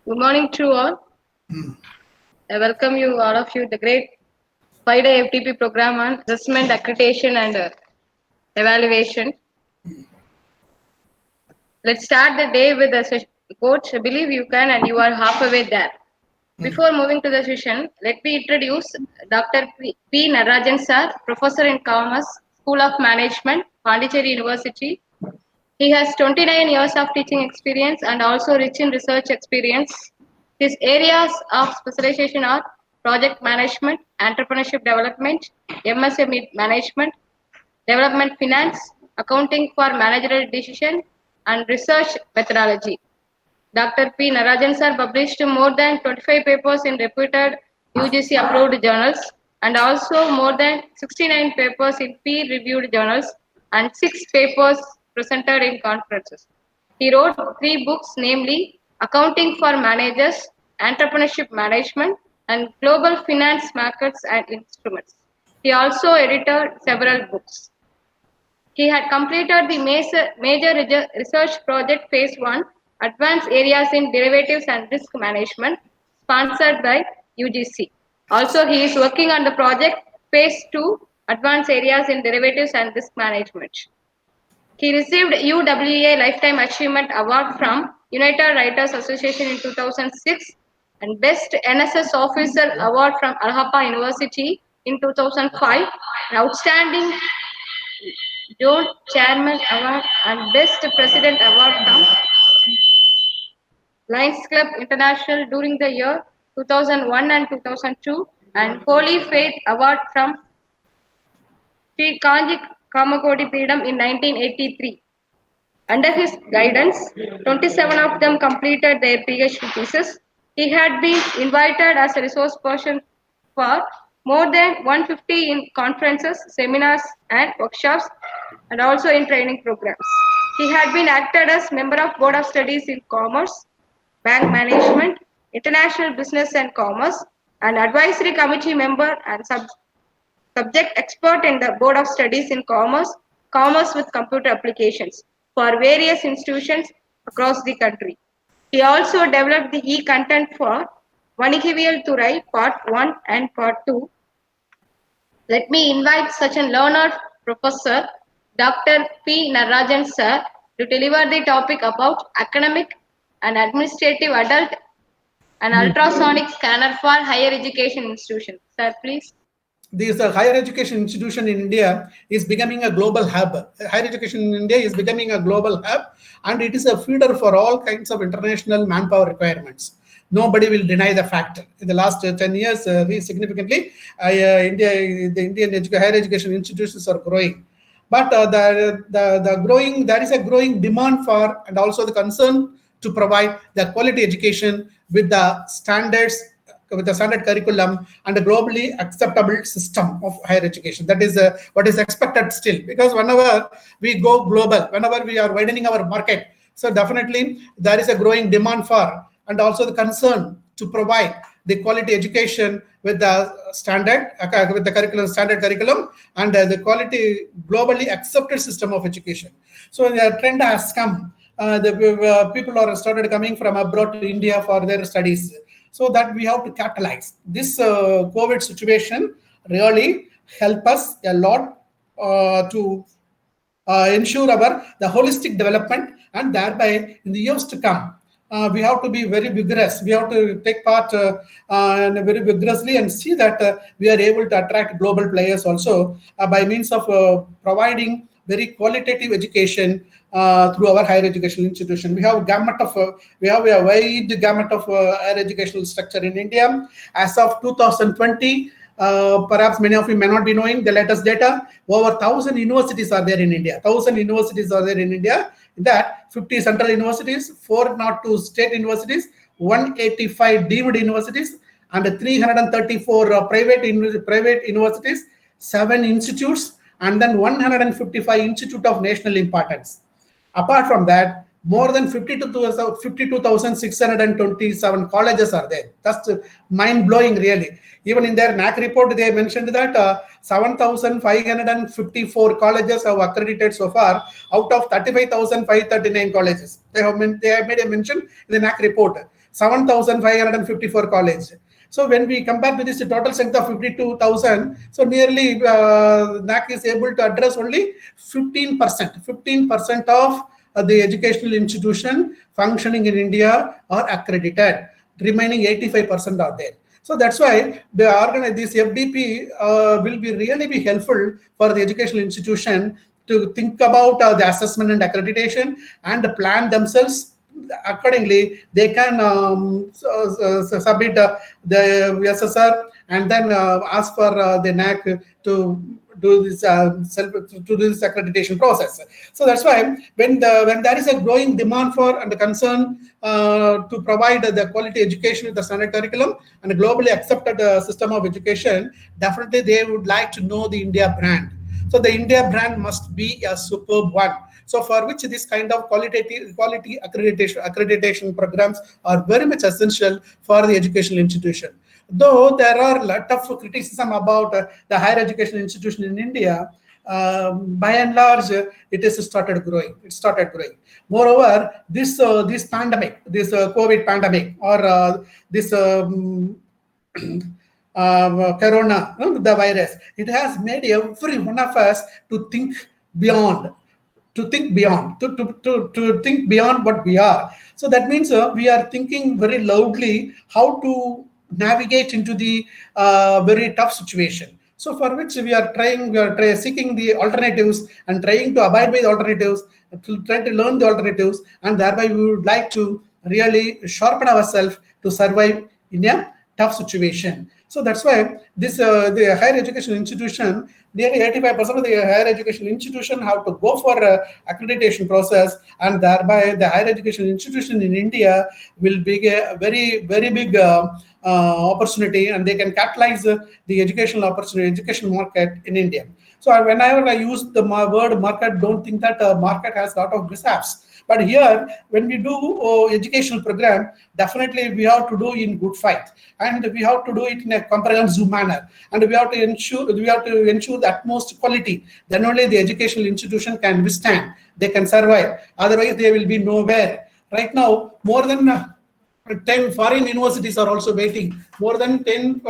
Good morning to all. I welcome you, all of you, the great 5-day FTP program on assessment, accreditation, and evaluation. Let's start the day with a quote. Believe you can, and you are halfway there. Before moving to the session, let me introduce Dr.P.Natrajan sir, Professor in Commerce, School of Management, Pondicherry University. He has 29 years of teaching experience and also rich in research experience. His areas of specialization are project management, entrepreneurship development, MSME management, development finance, accounting for managerial decision, and research methodology. Dr. P. Narajan sir published more than 25 papers in reputed UGC approved journals and also more than 69 papers in peer reviewed journals and 6 papers presented in conferences. He wrote 3 books, namely Accounting for Managers, Entrepreneurship Management, and Global Finance Markets and Instruments. He also edited several books. He had completed the major research project phase 1, Advanced Areas in Derivatives and Risk Management, sponsored by UGC. Also, he is working on the project phase 2, Advanced Areas in Derivatives and Risk Management. He received UWA Lifetime Achievement Award from United Writers Association in 2006 and Best NSS Officer Award from Alhapa University in 2005, an Outstanding Joint Chairman Award and Best President Award from Lions Club International during the year 2001 and 2002 and Holy Faith Award from Sri Kanji Kamakodi Peedam in 1983. Under his guidance, 27 of them completed their PhD thesis. He had been invited as a resource person for more than 150 in conferences, seminars, and workshops, and also in training programs. He had been acted as member of Board of Studies in Commerce, Bank Management, International Business and Commerce, and Advisory Committee member and subject expert in the Board of Studies in Commerce, Commerce with Computer Applications for various institutions across the country. He also developed the e-content for Vanikiviyal Thurai Part 1 and Part 2. Let me invite such a learned professor, Dr. P. Narajan sir, to deliver the topic about academic and administrative adult and ultrasonic scanner for higher education institutions. Sir, please. This higher education institution in India is becoming a global hub. Higher education in India is becoming a global hub, and it is a feeder for all kinds of international manpower requirements. Nobody will deny the fact. In the last 10 years, significantly, the Indian higher education institutions are growing. But the growing, there is a growing demand for and also the concern to provide the quality education with the standards, with the standard curriculum and a globally acceptable system of higher education. That is what is expected still, because whenever we go global, whenever we are widening our market, so definitely there is a growing demand for and also the concern to provide the quality education with the standard, with the standard curriculum and the quality globally accepted system of education. So the trend has come. The people are started coming from abroad to India for their studies. So that we have to capitalize. This COVID situation really help us a lot to ensure the holistic development, and thereby in the years to come, we have to be very vigorous. We have to take part very vigorously and see that we are able to attract global players also by means of providing very qualitative education through our higher educational institution. We have a wide gamut of higher educational structure in India. As of 2020, perhaps many of you may not be knowing the latest data. Over 1,000 universities are there in India. 1,000 universities are there in India. In that, 50 central universities, 402 state universities, 185 deemed universities, and 334 private universities, 7 institutes, and then 155 institute of national importance. Apart from that, more than 52,627 colleges are there. That's mind-blowing, really. Even in their NAC report, they mentioned that 7,554 colleges have accredited so far out of 35,539 colleges. They have made a mention in the NAC report. 7,554 college. So when we compare with this total strength of 52,000, so nearly NAC is able to address only 15% of the educational institution functioning in India are accredited. Remaining 85% are there. So that's why this FDP will be really be helpful for the educational institution to think about the assessment and accreditation and plan themselves accordingly. They can submit the SSR and then ask for the NAC to do this accreditation process. So that's why when there is a growing demand for and concern to provide the quality education with the standard curriculum and a globally accepted system of education, definitely they would like to know the India brand. So the India brand must be a superb one. So for which this kind of quality accreditation programs are very much essential for the educational institution. Though there are a lot of criticism about the higher education institution in India, by and large, it has started growing. It started growing. Moreover, this pandemic, this COVID pandemic, or this corona, the virus, it has made every one of us to think beyond. To think beyond what we are. So that means we are thinking very loudly how to navigate into the very tough situation. So for which we are seeking the alternatives and trying to abide by the alternatives, to try to learn the alternatives, and thereby we would like to really sharpen ourselves to survive in a tough situation. So that's why this the higher education institution, nearly 85% of the higher education institution have to go for accreditation process, and thereby the higher education institution in India will be a very, very big opportunity, and they can capitalize the educational opportunity, education market in India. So whenever I use the word market, don't think that market has a lot of mishaps. But here, when we do educational program, definitely we have to do in good faith, and we have to do it in a comprehensive manner, and we have to ensure the utmost quality. Then only the educational institution can withstand, they can survive. Otherwise, they will be nowhere. Right now, more than 10 foreign universities are also waiting. More than 10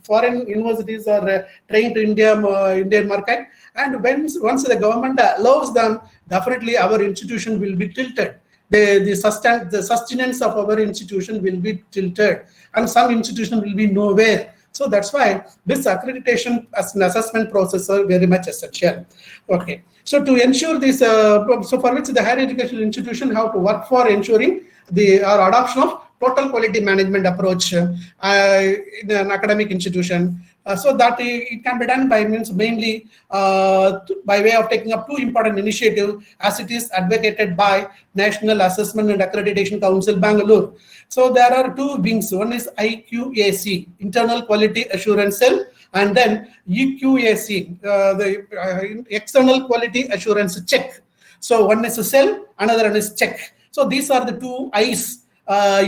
foreign universities are trying to Indian market. And once the government allows them, definitely our institution will be tilted. The sustenance of our institution will be tilted, and some institution will be nowhere. So that's why this accreditation as an assessment process are very much essential. Okay. So to ensure this, so for which the higher education institution have to work for ensuring the adoption of total quality management approach in an academic institution. So that it can be done by mainly by way of taking up two important initiatives, as it is advocated by National Assessment and Accreditation Council, Bangalore. So there are two wings. One is IQAC, Internal Quality Assurance Cell, and then EQAC, the External Quality Assurance Check. So one is a cell, another one is check. So these are the two eyes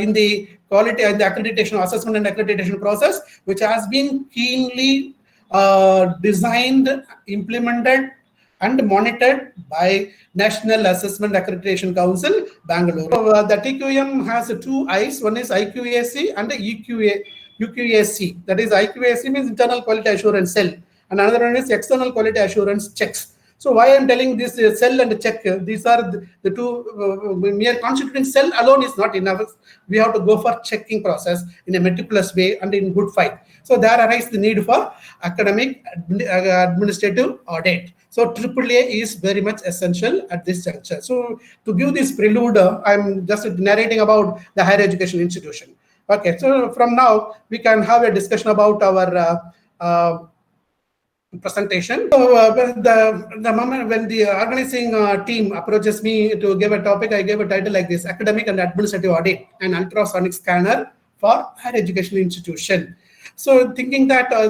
in the quality and the accreditation, assessment and accreditation process, which has been keenly designed, implemented, and monitored by National Assessment Accreditation Council, Bangalore. So, the TQM has two eyes. One is IQAC and the UQAC. That is, IQAC means Internal Quality Assurance Cell, and another one is External Quality Assurance Checks. So why I'm telling this cell and check, these are the two, mere constituting cell alone is not enough. We have to go for checking process in a meticulous way and in good faith. So there arises the need for academic administrative audit. So AAA is very much essential at this juncture. So to give this prelude, I'm just narrating about the higher education institution. Okay, so from now we can have a discussion about our presentation. So the moment when the organizing team approaches me to give a topic, I gave a title like this: Academic and Administrative Audit, an ultrasonic scanner for higher education institution. So thinking that the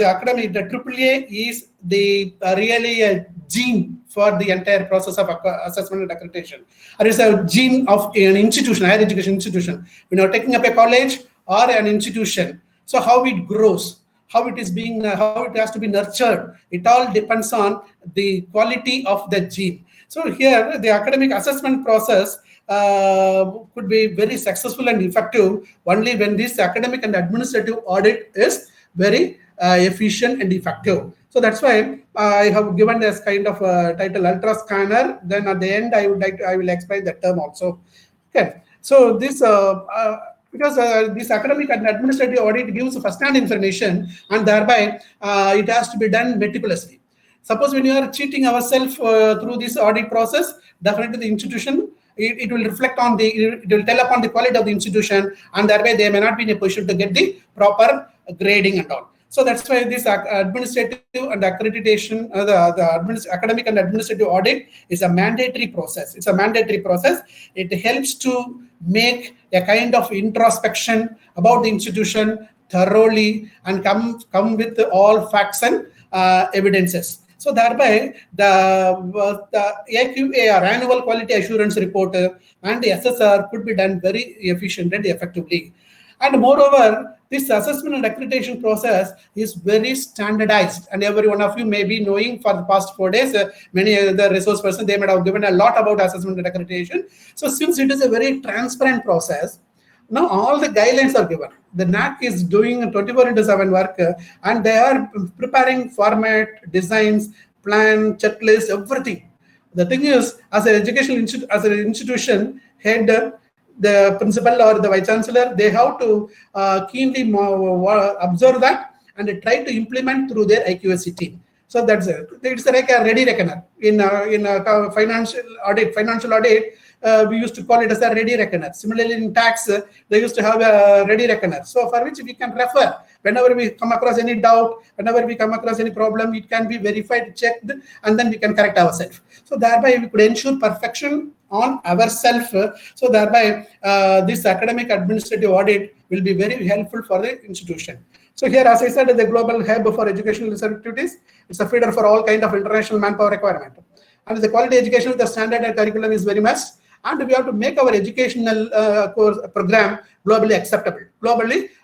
academic, the AAA is the really a gene for the entire process of assessment and accreditation. Or is a gene of an institution, higher education institution. Taking up a college or an institution. So how it grows, how it is being, how it has to be nurtured. It all depends on the quality of the gene. So here, the academic assessment process could be very successful and effective only when this academic and administrative audit is very efficient and effective. So that's why I have given this kind of title ultra scanner. Then at the end, I will explain that term also. Okay. So this because this academic and administrative audit gives first-hand information, and thereby it has to be done meticulously. Suppose when you are cheating ourselves through this audit process, definitely the institution, it will reflect on it will tell upon the quality of the institution, and thereby they may not be in a position to get the proper grading and all. So that's why this administrative and accreditation, the academic and administrative audit is a mandatory process. It's a mandatory process. It helps to make a kind of introspection about the institution thoroughly and come with all facts and evidences. So thereby the AQA or annual quality assurance report and the SSR could be done very efficiently and effectively. And moreover, this assessment and accreditation process is very standardized, and every one of you may be knowing for the past 4 days, many other resource persons, they might have given a lot about assessment and accreditation. So since it is a very transparent process, now all the guidelines are given. The NAC is doing 24/7 work, and they are preparing format, designs, plan, checklist, everything. The thing is, as an institution head, the principal or the vice chancellor, they have to keenly observe that and try to implement through their IQAC team. So that's it. It's like a ready reckoner in a financial audit. We used to call it as a ready reckoner. Similarly, in tax, they used to have a ready reckoner. So for which we can refer whenever we come across any doubt, whenever we come across any problem, it can be verified, checked, and then we can correct ourselves. So thereby we could ensure perfection on ourselves. So thereby this academic administrative audit will be very helpful for the institution. So here, as I said, the global hub for educational research activities, it's a feeder for all kind of international manpower requirement. And the quality education with the standard and curriculum is very much. And we have to make our educational course program globally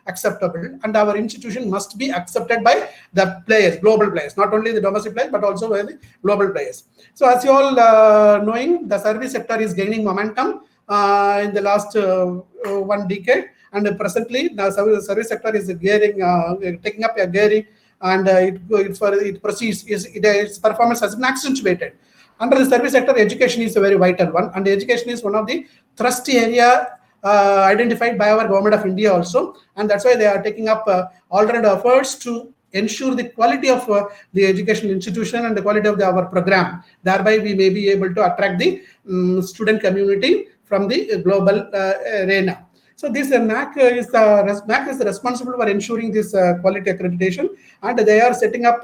acceptable, and our institution must be accepted by the players, global players, not only the domestic players, but also by the global players. So as you all knowing, the service sector is gaining momentum in the last 1 decade, and presently the service sector is taking up a gearing, and it proceeds. Its performance has been accentuated. Under the service sector, education is a very vital one, and education is one of the thrust area identified by our government of India also, and that's why they are taking up alternate efforts to ensure the quality of the educational institution and the quality of our program. Thereby, we may be able to attract the student community from the global arena. So this NAC is responsible for ensuring this quality accreditation, and they are setting up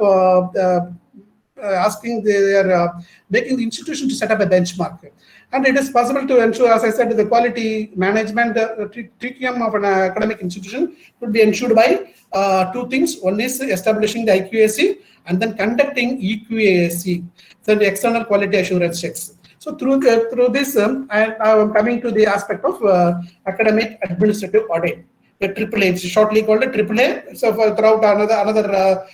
they are making the institution to set up a benchmark. And it is possible to ensure, as I said, the quality management, the tritium of an academic institution could be ensured by 2 things. One is establishing the IQAC and then conducting EQAC, so the external quality assurance checks. So through this, I am coming to the aspect of academic administrative audit. The AAA, it's shortly called a AAA. So throughout another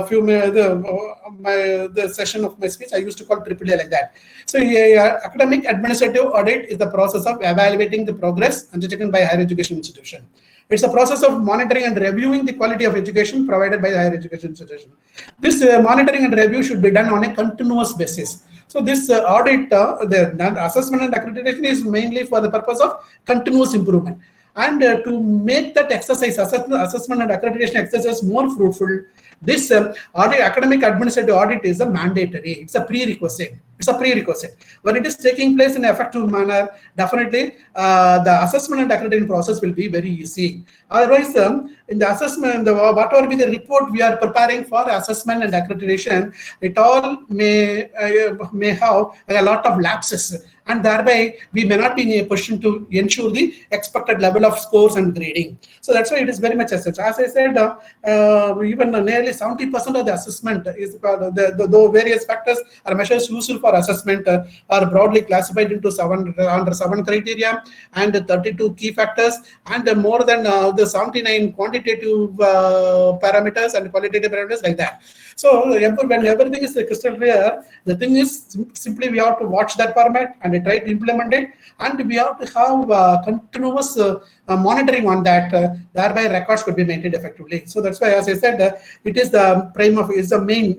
few the session of my speech, I used to call AAA like that. So academic administrative audit is the process of evaluating the progress undertaken by a higher education institution. It's a process of monitoring and reviewing the quality of education provided by the higher education institution. This monitoring and review should be done on a continuous basis. So this audit, the assessment and accreditation is mainly for the purpose of continuous improvement. And to make that exercise, assessment and accreditation exercise more fruitful, this academic administrative audit is a mandatory. It's a prerequisite. When it is taking place in an effective manner, definitely the assessment and accreditation process will be very easy. Otherwise, in the assessment, whatever be the report we are preparing for assessment and accreditation, it all may have a lot of lapses, and thereby we may not be in a position to ensure the expected level of scores and grading. So that's why it is very much essential. As I said, even nearly 70% of the assessment is the various factors or measures useful for assessment are broadly classified into under 7 criteria and 32 key factors, and more than the 79 quantitative parameters and qualitative parameters like that. So when everything is crystal clear, the thing is simply we have to watch that format and try to implement it, and we have to have continuous monitoring on that. Thereby, records could be maintained effectively. So that's why, as I said, it is the the main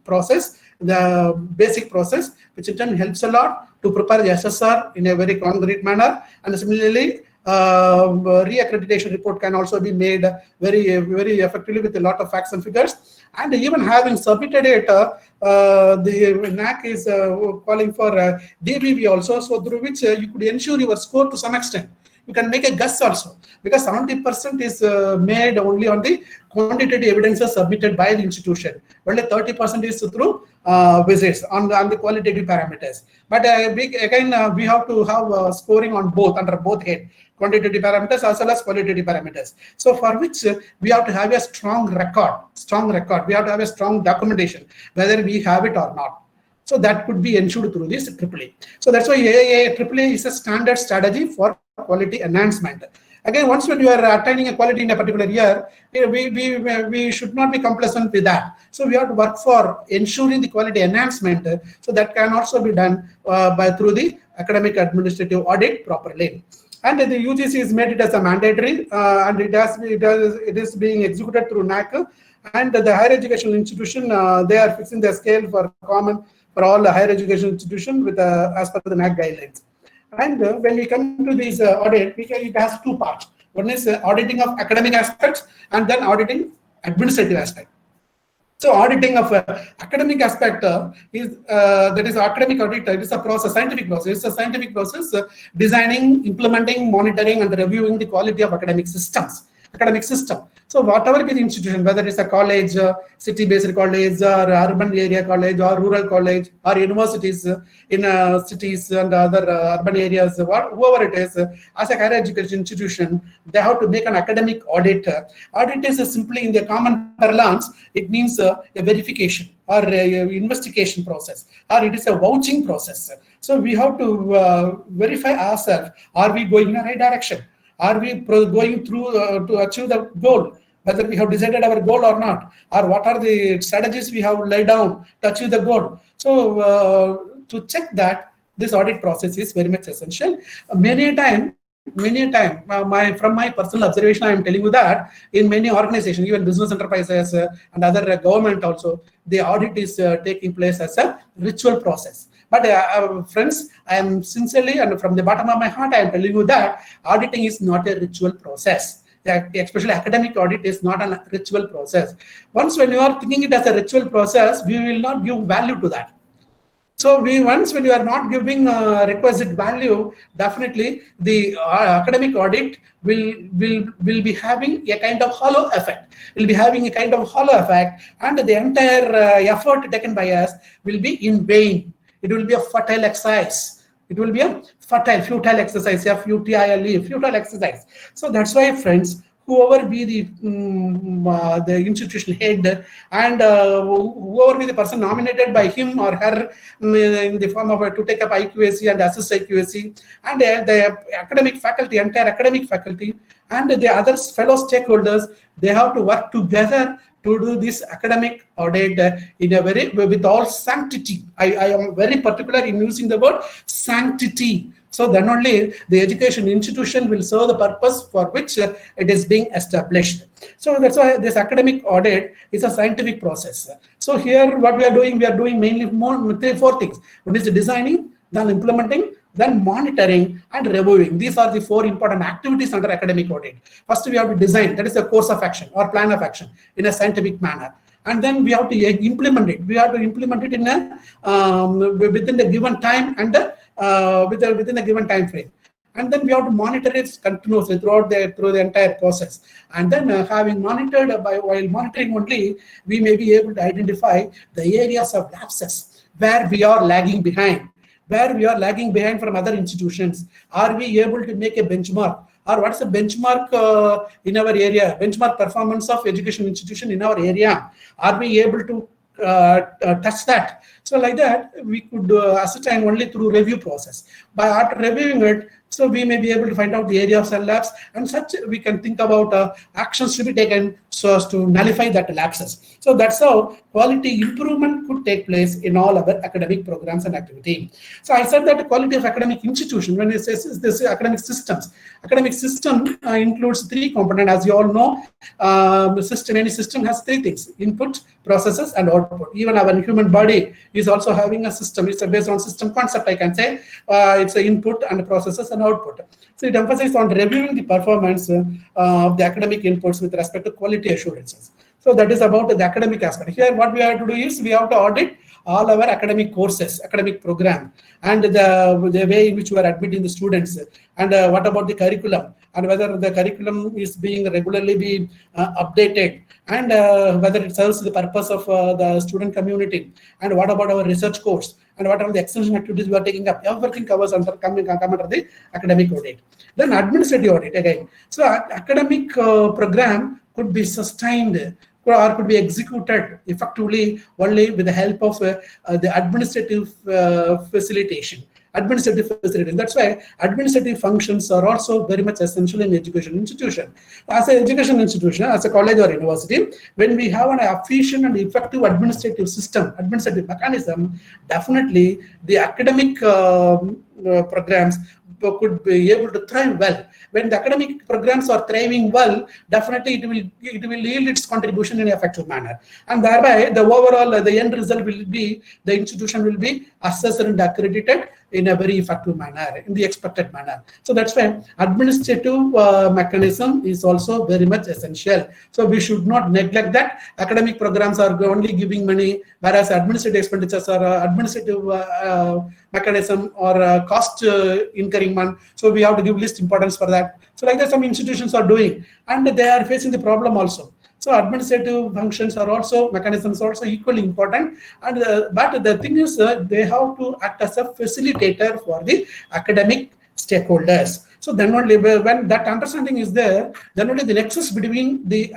process, the basic process, which in turn helps a lot to prepare the SSR in a very concrete manner. And similarly, re-accreditation report can also be made very effectively with a lot of facts and figures. And even having submitted it, the NAC is calling for DBV also, so through which you could ensure your score to some extent. You can make a guess also, because 70% is made only on the quantitative evidences submitted by the institution. Only 30% is through visits on the qualitative parameters. But we have to have scoring on both, under both head, quantitative parameters as well as qualitative parameters. So for which we have to have a strong record. We have to have a strong documentation, whether we have it or not. So that could be ensured through this AAA. So that's why AAA is a standard strategy for quality enhancement. Again, once when you are attaining a quality in a particular year, we should not be complacent with that. So we have to work for ensuring the quality enhancement. So that can also be done through the academic administrative audit properly. And the UGC has made it as a mandatory, and it is being executed through NAC. And the higher educational institution, they are fixing the scale for common for all the higher education institution with as per the NAC guidelines. And when we come to this audit, it has two parts. One is auditing of academic aspects, and then auditing administrative aspect. So auditing of academic aspect is that is academic audit. It is a process, scientific process. It's a scientific process designing, implementing, monitoring, and reviewing the quality of academic system. So whatever be the institution, whether it's a college, city-based college, or urban area college, or rural college, or universities in cities and other urban areas, whoever it is, as a higher education institution, they have to make an academic audit. Audit is simply, in the common parlance, it means a verification or a investigation process, or it is a vouching process. So we have to verify ourselves: are we going in the right direction? Are we going through to achieve the goal? Whether we have decided our goal or not, or what are the strategies we have laid down to achieve the goal. So to check that, this audit process is very much essential. Many a time, from my personal observation, I am telling you that in many organizations, even business enterprises and other government also, the audit is taking place as a ritual process. But friends, I am sincerely and from the bottom of my heart, I am telling you that auditing is not a ritual process. Especially academic audit is not a ritual process. Once when you are thinking it as a ritual process, we will not give value to that. So once when you are not giving requisite value, definitely the academic audit will be having a kind of hollow effect. Will be having a kind of hollow effect, and the entire effort taken by us will be in vain. It will be a futile exercise. It will be a futile exercise, futile exercise. So that's why, friends, whoever be the institutional head, and whoever be the person nominated by him or her in the form of to take up IQAC and assist IQAC, and the academic faculty, entire academic faculty, and the other fellow stakeholders, they have to work together to do this academic audit in a with all sanctity. I am very particular in using the word sanctity. So then only the education institution will serve the purpose for which it is being established. So that's why this academic audit is a scientific process. So here what we are doing mainly four things. One is designing, then implementing, then monitoring and reviewing. These are the four important activities under academic audit. First, we have to design, that is a course of action or plan of action in a scientific manner. And then we have to implement it. We have to implement it in a within the given time and within the given time frame. And then we have to monitor it continuously through the entire process. And then having monitored while monitoring only, we may be able to identify the areas of lapses where we are lagging behind. From other institutions. Are we able to make a benchmark? Or what's the benchmark in our area? Benchmark performance of education institution in our area. Are we able to touch that? So like that, we could ascertain only through review process. By after reviewing it, So we may be able to find out the area of cell lapse, and such we can think about actions to be taken so as to nullify that lapses. So that's how quality improvement could take place in all our academic programs and activity. So I said that the quality of academic institution, when it says this academic system includes three components. As you all know, any system has three things: input, processes, and output. Even our human body is also having a system. It's based on system concept, I can say. It's an input and processes and output. So it emphasizes on reviewing the performance of the academic inputs with respect to quality assurances. So that is about the academic aspect. Here, what we have to do is we have to audit all our academic courses, academic program, and the way in which we are admitting the students, and what about the curriculum, and whether the curriculum is being regularly updated, and whether it serves the purpose of the student community, and what about our research course, and what are the extension activities we are taking up. Everything covers under come under the academic audit. Then administrative audit again. So academic program could be sustained or could be executed effectively only with the help of the administrative facilitation. That's why administrative functions are also very much essential in education institution. As an education institution, as a college or university, when we have an efficient and effective administrative system, administrative mechanism, definitely the academic programs could be able to thrive well. When the academic programs are thriving well, definitely it will yield its contribution in an effective manner, and thereby the overall the end result will be the institution will be assessed and accredited in a very effective manner, in the expected manner. So that's why administrative mechanism is also very much essential. So we should not neglect that. Academic programs are only giving money, whereas administrative expenditures are administrative mechanism or cost incurring one. So we have to give least importance for that. So like that some institutions are doing, and they are facing the problem also. So administrative functions are also, mechanisms are also equally important. And but the thing is, they have to act as a facilitator for the academic stakeholders. So then only when that understanding is there, then only the nexus between the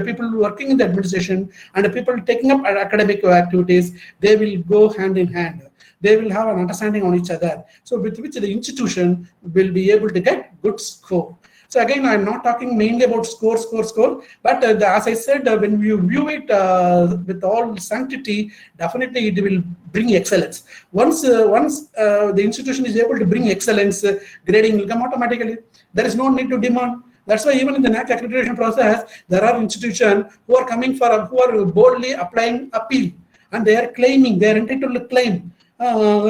people working in the administration and the people taking up academic activities, they will go hand in hand. They will have an understanding on each other. So with which the institution will be able to get good score. So again, I'm not talking mainly about score, but as I said, when you view it with all sanctity, definitely it will bring excellence. Once the institution is able to bring excellence, grading will come automatically. There is no need to demand. That's why even in the NAC accreditation process, there are institutions who are who are boldly applying appeal, and they are claiming, they are entitled to claim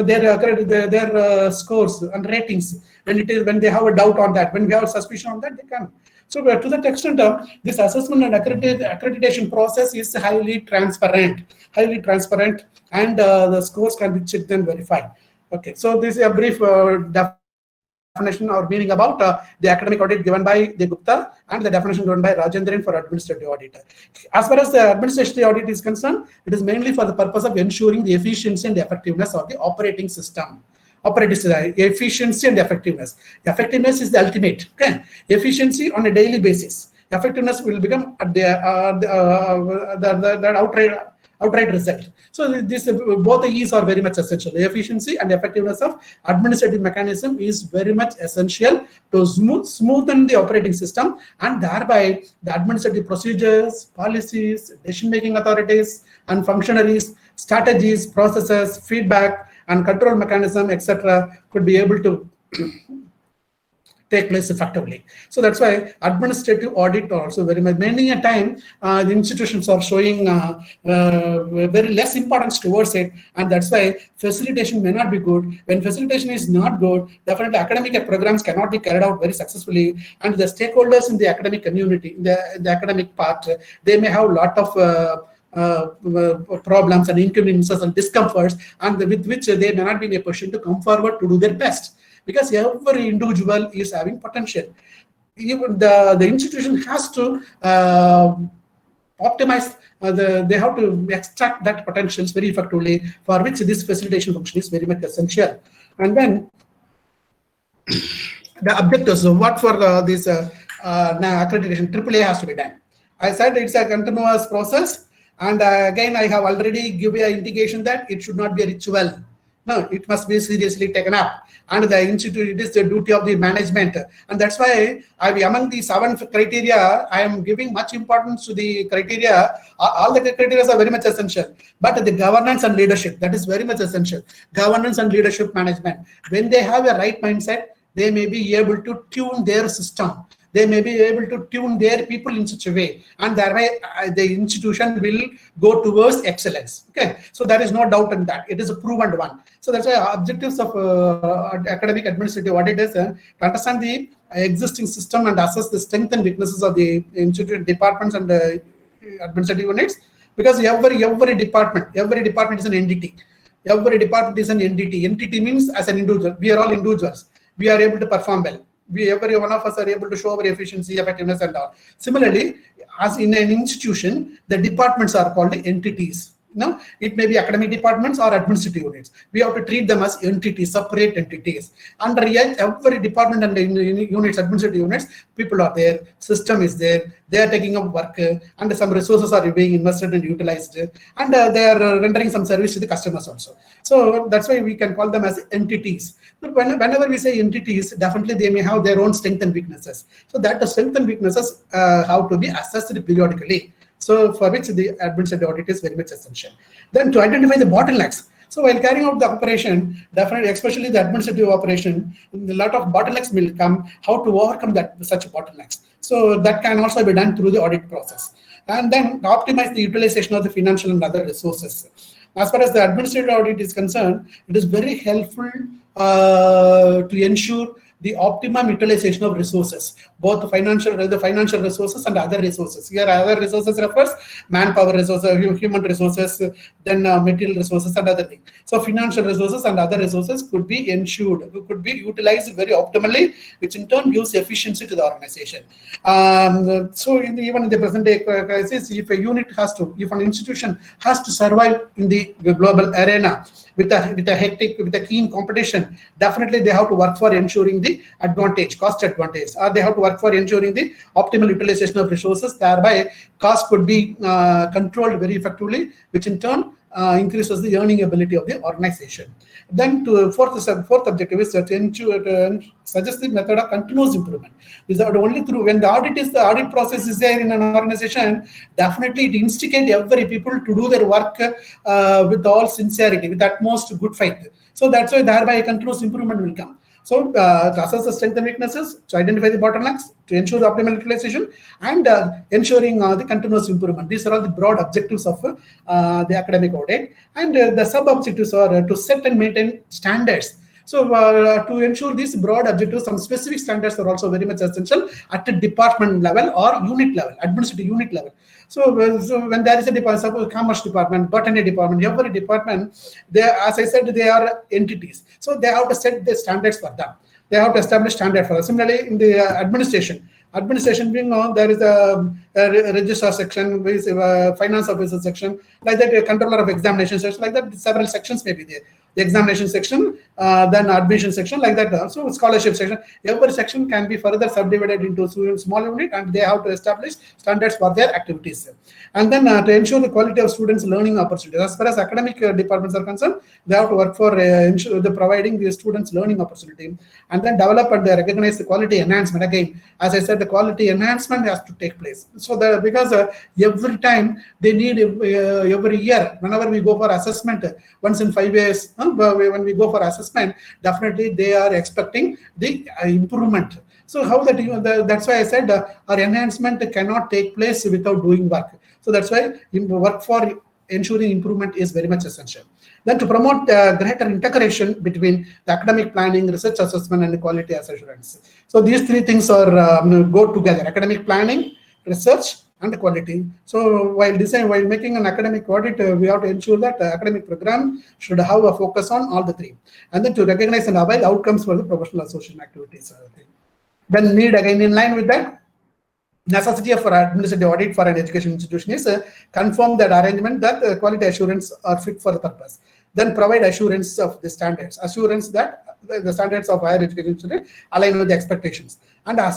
their scores and ratings when they have a doubt on that, when we have a suspicion on that, they can. So to that extent, this assessment and accreditation process is highly transparent, and the scores can be checked and verified. Okay, so this is a brief definition or meaning about the academic audit given by the Gupta and the definition given by Rajendran for administrative audit. As far as the administrative audit is concerned, it is mainly for the purpose of ensuring the efficiency and the effectiveness of the operating system. Efficiency and effectiveness. Effectiveness is the ultimate. Okay, efficiency on a daily basis. Effectiveness will become the outright result. So this both the E's are very much essential. The efficiency and effectiveness of administrative mechanism is very much essential to smoothen the operating system, and thereby the administrative procedures, policies, decision-making authorities and functionaries, strategies, processes, feedback and control mechanism, etc., could be able to take place effectively. So that's why administrative audit also very much. Many a time the institutions are showing very less importance towards it, and that's why facilitation may not be good. When facilitation is not good, definitely academic programs cannot be carried out very successfully, and the stakeholders in the academic community, the academic part, they may have a lot of problems and inconveniences and discomforts, and with which they may not be in a position to come forward to do their best, because every individual is having potential. Even the institution has to optimize, they have to extract that potentials very effectively, for which this facilitation function is very much essential. And then the objectives, what for this accreditation, AAA has to be done. I said it's a continuous process. And again, I have already given an indication that it should not be a ritual. No, it must be seriously taken up. And the institute, it is the duty of the management. And that's why among the 7 criteria, I am giving much importance to the criteria. All the criteria are very much essential. But the governance and leadership, that is very much essential. Governance and leadership management. When they have a right mindset, they may be able to tune their system. They may be able to tune their people in such a way, and thereby the institution will go towards excellence. Okay, so there is no doubt in that. It is a proven one. So that's why objectives of academic administrative audit is to understand the existing system and assess the strengths and weaknesses of the institute departments and administrative units. Because every department is an entity. Every department is an entity. Entity means as an individual. We are all individuals. We are able to perform well. Every one of us are able to show our efficiency, effectiveness, and all. Similarly, as in an institution, the departments are called entities. No, it may be academic departments or administrative units. We have to treat them as entities, separate entities. Under every department and units, administrative units, people are there, system is there, they are taking up work, and some resources are being invested and utilized, and they are rendering some service to the customers also. So that's why we can call them as entities. But whenever we say entities, definitely they may have their own strengths and weaknesses. So that the strengths and weaknesses have to be assessed periodically. So for which the administrative audit is very much essential. Then to identify the bottlenecks. So while carrying out the operation, definitely, especially the administrative operation, a lot of bottlenecks will come. How to overcome such bottlenecks. So that can also be done through the audit process. And then optimize the utilization of the financial and other resources. As far as the administrative audit is concerned, it is very helpful to ensure the optimum utilization of resources, both the financial resources and other resources. Here, other resources refers manpower resources, human resources, then material resources and other things. So financial resources and other resources could be ensured, could be utilized very optimally, which in turn gives efficiency to the organization. So even in the present day crisis, if an institution has to survive in the global arena, with a keen competition, definitely they have to work for ensuring the cost advantage, or they have to work for ensuring the optimal utilization of resources. Thereby, cost could be controlled very effectively, which in turn increases the earning ability of the organization. Then fourth objective is to suggest the method of continuous improvement. This is only through when the audit process is there in an organization, definitely it instigates every people to do their work with all sincerity, with utmost good faith. So that's why thereby continuous improvement will come. So to assess the strengths and weaknesses, to identify the bottlenecks, to ensure the optimal utilization, and ensuring the continuous improvement. These are all the broad objectives of the academic audit. And the sub-objectives are to set and maintain standards. So to ensure these broad objectives, some specific standards are also very much essential at the department level or unit level, administrative unit level. So when there is a department, suppose commerce department, botany department, every department, as I said, they are entities. So they have to set the standards for them. They have to establish standard for them. Similarly, in the administration being there is a registrar section, there is a finance officer section, like that, a controller of examination section, like that, several sections may be there. The examination section, then admission section, like that. So scholarship section, every section can be further subdivided into small unit, and they have to establish standards for their activities. And then to ensure the quality of students' learning opportunities. As far as academic departments are concerned, they have to work for ensure the providing the students' learning opportunity, and then develop and recognize the quality enhancement. Again, as I said, the quality enhancement has to take place. So because every time they need every year, whenever we go for assessment, once in 5 years, when we go for assessment, definitely they are expecting the improvement. So that's why I said our enhancement cannot take place without doing work. So that's why work for ensuring improvement is very much essential. Then to promote greater integration between the academic planning, research assessment, and quality assurance. So these three things are go together: academic planning, research, and quality. So while making an academic audit, we have to ensure that the academic program should have a focus on all the three. And then to recognize and avoid outcomes for the professional association activities. Then need, again in line with that, necessity for administrative audit for an education institution is confirm that arrangement that quality assurance are fit for the purpose. Then provide assurance of the standards, assurance that the standards of higher education align with the expectations, and have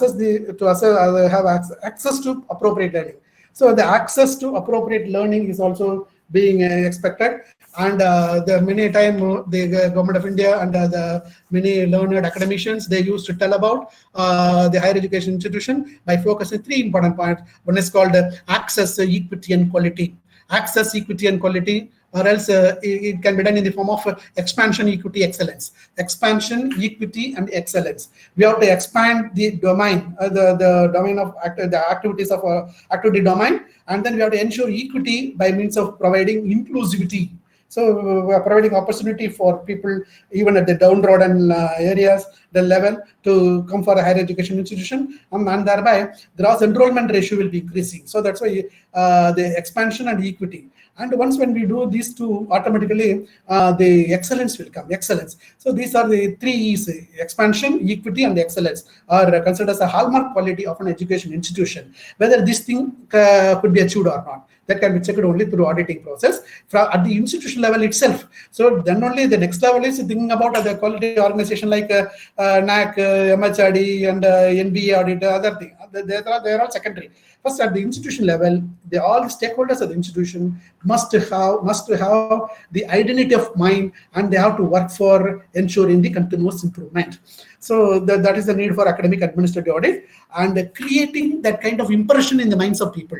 access to appropriate learning. So the access to appropriate learning is also being expected. And the many time the government of India and the many learned academicians, they used to tell about the higher education institution by focusing three important points. One is called access, equity, and quality. Access, equity, and quality, or else it can be done in the form of expansion, equity, excellence. Expansion, equity, and excellence. We have to expand the domain, the domain of the activities of activity domain, and then we have to ensure equity by means of providing inclusivity. So we are providing opportunity for people even at the downtrodden areas, the level, to come for a higher education institution, and thereby the gross enrollment ratio will be increasing. So that's why the expansion and equity. And once when we do these two, automatically the excellence will come. Excellence. So these are the three E's: expansion, equity, and excellence are considered as a hallmark quality of an education institution. Whether this thing could be achieved or not, that can be checked only through auditing process at the institution level itself. So then only the next level is thinking about the quality organization like NAC, MHRD, and NBA audit, other thing. They are all secondary. First, at the institution level, all the stakeholders of the institution must have the identity of mind, and they have to work for ensuring the continuous improvement. So that is the need for academic administrative audit, and creating that kind of impression in the minds of people,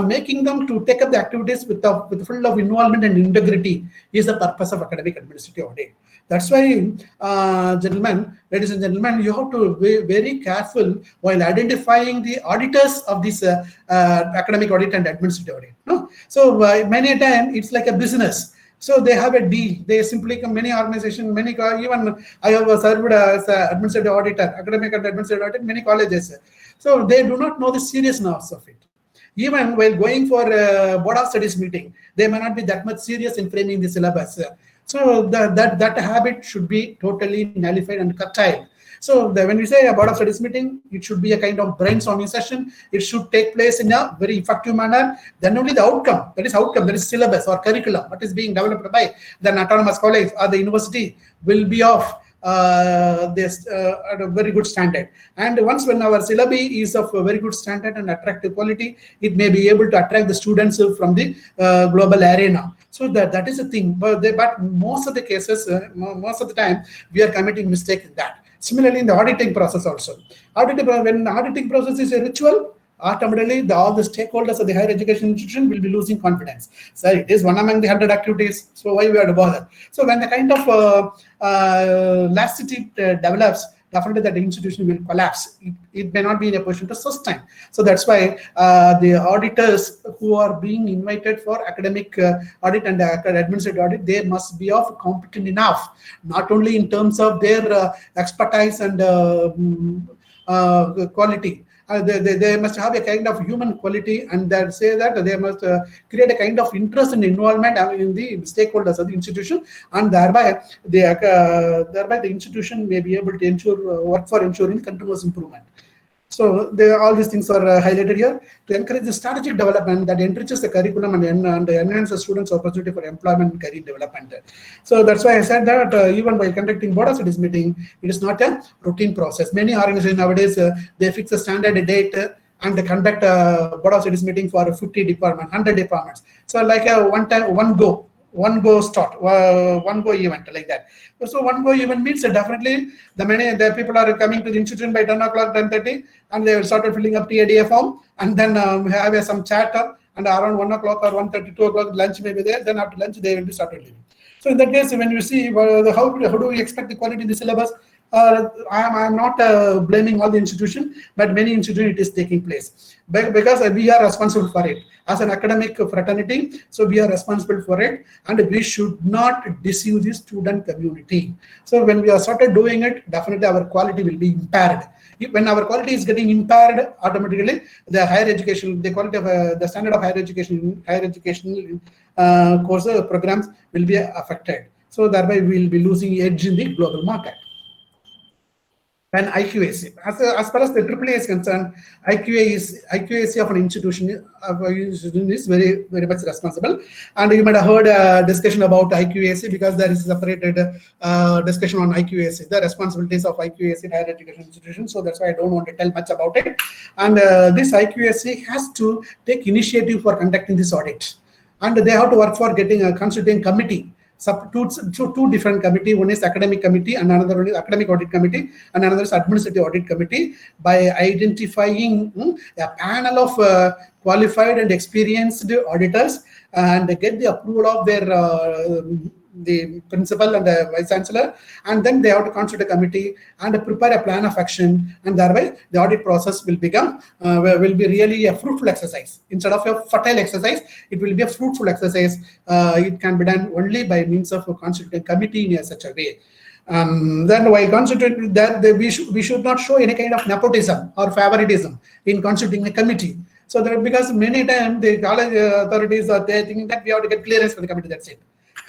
making them to take up the activities with full of involvement and integrity is the purpose of academic administrative audit. That's why, ladies and gentlemen, you have to be very careful while identifying the auditors of this academic audit and administrative audit. No? So many a time it's like a business. So they have a deal. They simply come, many organizations, even I have served as an administrative auditor, academic and administrative audit, many colleges. So they do not know the seriousness of it. Even while going for a board of studies meeting, they may not be that much serious in framing the syllabus. So that habit should be totally nullified and curtailed. So when we say a board of studies meeting, it should be a kind of brainstorming session. It should take place in a very effective manner. Then only the outcome, that is syllabus or curriculum, what is being developed by the autonomous college or the university, will be of this at a very good standard. And once when our syllabi is of a very good standard and attractive quality, it may be able to attract the students from the global arena. So that is a thing. But most of the cases, most of the time, we are committing mistake in that. Similarly, in the auditing process also, when the auditing process is a ritual, automatically all the stakeholders of the higher education institution will be losing confidence. So it is one among the 100 activities, so why we have to bother? So when the kind of laxity develops, definitely that institution will collapse. It may not be in a position to sustain. So that's why the auditors who are being invited for academic audit and administrative audit, they must be of competent enough, not only in terms of their expertise and quality. They must have a kind of human quality, and that say that they must create a kind of interest and involvement in the stakeholders of the institution, and thereby the institution may be able to work for ensuring continuous improvement. So all these things are highlighted here to encourage the strategic development that enriches the curriculum and enhance the students' opportunity for employment and career development. So that's why I said that even by conducting board of studies meeting, it is not a routine process. Many organizations nowadays, they fix a standard date and they conduct a board of studies meeting for 50 departments, 100 departments. So like a one go event like that. So one go event means definitely the people are coming to the institution by 10 o'clock, 10:30, and they will start filling up TADA form, and then have some chat, and around 1 o'clock or 1:30, 2 o'clock lunch may be there. Then after lunch they will be started leaving. So in that case, when you see how do we expect the quality in the syllabus, I am not blaming all the institution, but many institutions it is taking place because we are responsible for it as an academic fraternity. So we are responsible for it, and we should not deceive the student community. So when we are started doing it, definitely our quality will be impaired. When our quality is getting impaired, automatically the higher education, the quality of the standard of higher education courses programs will be affected. So thereby we will be losing edge in the global market. And IQAC, as far as the AAA is concerned, IQAC of an institution is very, very much responsible. And you might have heard a discussion about IQAC because there is a separated discussion on IQAC, the responsibilities of IQAC in higher education institutions. So that's why I don't want to tell much about it. And this IQAC has to take initiative for conducting this audit. and they have to work for getting a constituting committee. Two different committee. One is academic committee and another one is academic audit committee and another is administrative audit committee. By identifying a panel of qualified and experienced auditors and get the approval of their the principal and the vice chancellor, and then they have to constitute a committee and prepare a plan of action, and thereby the audit process will become will be really a fruitful exercise. Instead of a fertile exercise, it will be a fruitful exercise. It can be done only by means of a constituted committee in such a way. Then while constituting that, we should not show any kind of nepotism or favoritism in constituting a committee. So that, because many times the college authorities are there thinking that we have to get clearance for the committee, that's it.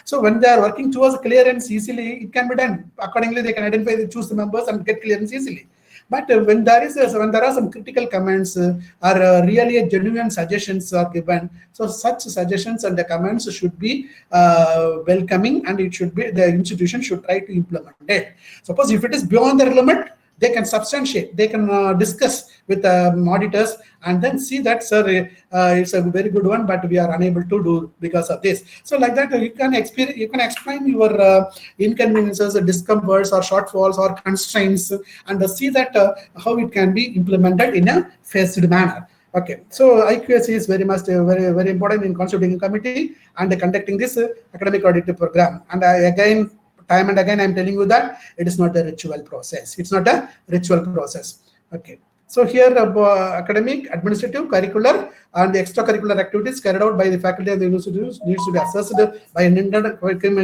So when they are working towards clearance easily, it can be done. Accordingly, they can identify, choose the members and get clearance easily. But when there are some critical comments or really a genuine suggestions are given, so such suggestions and the comments should be welcoming, and it should be, the institution should try to implement it. Suppose if it is beyond their limit, they can substantiate, they can discuss with auditors and then see that, sir, it's a very good one, but we are unable to do because of this. So like that, you can explain your inconveniences, discomforts, or shortfalls, or constraints, and see that how it can be implemented in a phased manner. Okay, so IQAC is very much very important in constituting a committee and conducting this academic audit program. And again, time and again, I'm telling you that it is not a ritual process. It's not a ritual process. Okay. So here, academic, administrative, curricular, and the extracurricular activities carried out by the faculty and the institutions needs to be assessed by an internal.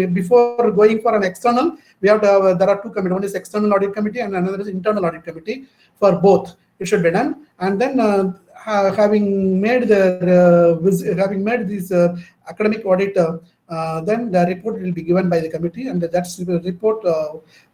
Before going for an external, we have to have, there are two committees. One is external audit committee and another is internal audit committee. For both, it should be done. And then having made this academic audit, then the report will be given by the committee, and that's the report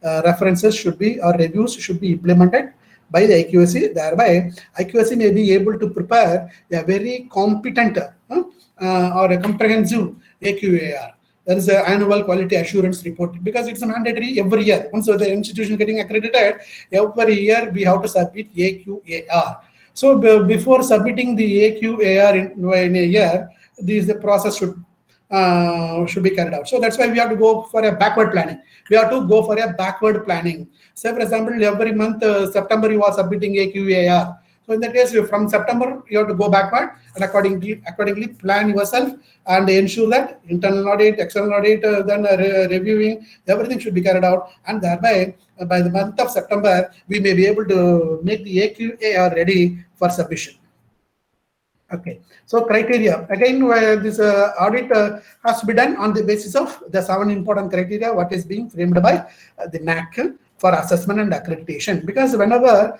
references should be, or reviews should be implemented by the IQAC. Thereby, IQAC may be able to prepare a very competent or a comprehensive AQAR. There is an annual quality assurance report, because it's a mandatory every year. Once the institution getting accredited, every year we have to submit AQAR. So before submitting the AQAR in a year, the process should be carried out. So that's why we have to go for a backward planning. We have to go for a backward planning. Say, for example, every month, September, you are submitting AQAR. So in that case, from September, you have to go backward and accordingly plan yourself and ensure that internal audit, external audit, then reviewing, everything should be carried out. And thereby, by the month of September, we may be able to make the AQAR ready for submission. Okay, so criteria. Again, this audit has to be done on the basis of the 7 important criteria, what is being framed by the NAC for assessment and accreditation. Because whenever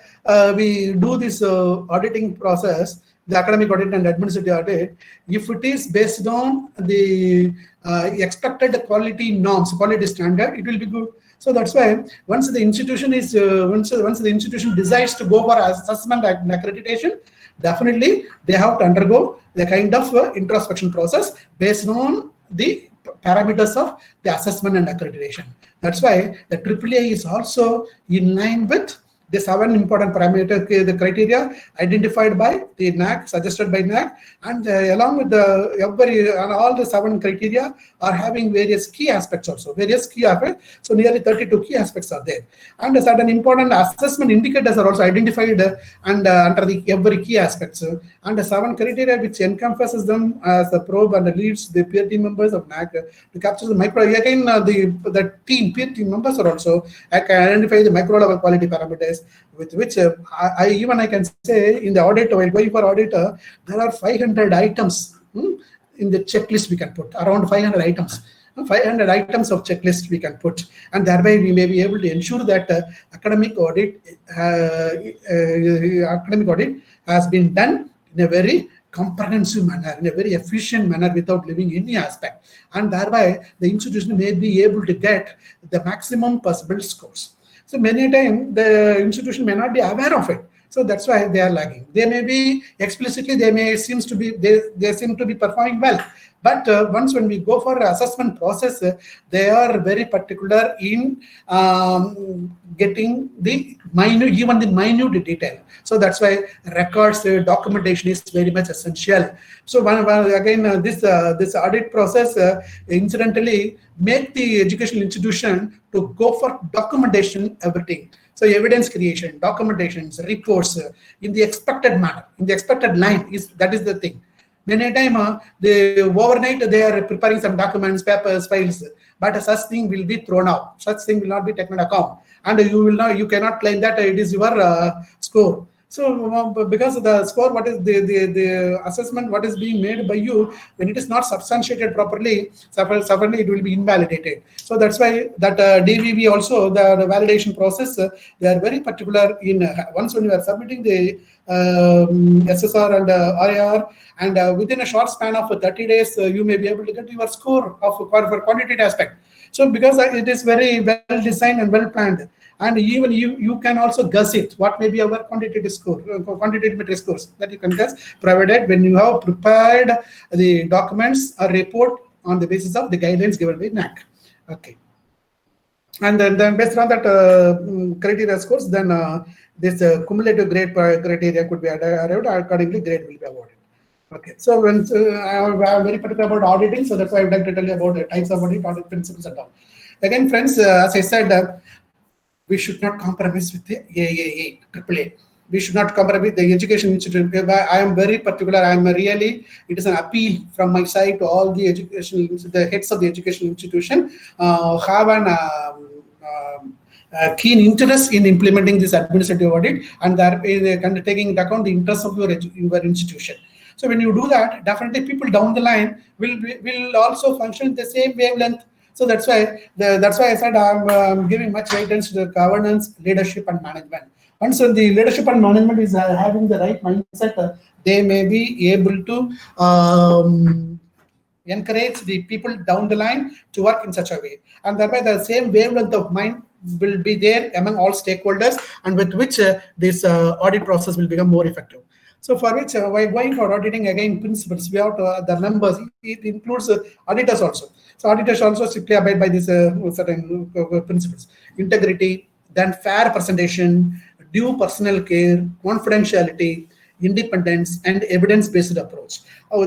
we do this auditing process, the academic audit and administrative audit, if it is based on the expected quality norms, quality standard, it will be good. So that's why once the institution is once the institution decides to go for assessment and accreditation, definitely they have to undergo the kind of introspection process based on the parameters of the assessment and accreditation. That's why the AAA is also in line with the 7 important parameters, the criteria identified by the NAC, suggested by NAC, and along with all the 7 criteria are having various key aspects also, So nearly 32 key aspects are there, and certain important assessment indicators are also identified and under the every key aspects, and the 7 criteria which encompasses them as a probe and leads the peer team members of NAC to capture the micro. Again, the peer team members are also can identify the micro level quality parameters, with which I can say in the audit, while going for audit, there are 500 items in the checklist we can put, around 500 items. 500 items of checklist we can put, and thereby we may be able to ensure that academic audit has been done in a very comprehensive manner, in a very efficient manner, without leaving any aspect, and thereby the institution may be able to get the maximum possible scores. So many times the institution may not be aware of it. So that's why they are lagging. They may be explicitly, they seem to be performing well. But once when we go for assessment process, they are very particular in getting the minute detail. So that's why records documentation is very much essential. So again, this audit process incidentally make the educational institution to go for documentation everything. So evidence creation, documentations, reports in the expected manner, in the expected line that is the thing. Many time they overnight they are preparing some documents, papers, files, but such thing will be thrown out. Such thing will not be taken account, and you cannot claim that it is your score. So because the score, what is the assessment, what is being made by you, when it is not substantiated properly, suddenly it will be invalidated. So that's why that DVV also, the validation process, they are very particular in once when you are submitting the SSR and RAR, and within a short span of 30 days, you may be able to get your score for quantitative aspect. So because it is very well designed and well planned, and even you can also guess it, what may be our quantitative score, quantitative metric scores that you can guess, provided when you have prepared the documents or report on the basis of the guidelines given by NAC. Okay. And then based on that criteria scores, then this cumulative grade criteria could be arrived, accordingly grade will be awarded. Okay, so when I'm very particular about auditing, so that's why I would like to tell you about the types of audit principles and all. Again, friends, as I said, we should not compromise with the AAA, AAA. We should not compromise the education institute. I am very particular. It is an appeal from my side to all the the heads of the education institution, have an keen interest in implementing this administrative audit, and taking into account the interests of your institution. So when you do that, definitely people down the line will also function the same wavelength. So that's why I said I'm giving much weightage to the governance, leadership, and management. Once the leadership and management is having the right mindset, they may be able to encourage the people down the line to work in such a way, and thereby the same wavelength of mind will be there among all stakeholders, and with which this audit process will become more effective. So for which, while going for auditing, again, principles, we have to, the members, it includes auditors also. So auditors also strictly abide by these certain principles: integrity, then fair presentation, due personal care, confidentiality, independence, and evidence-based approach.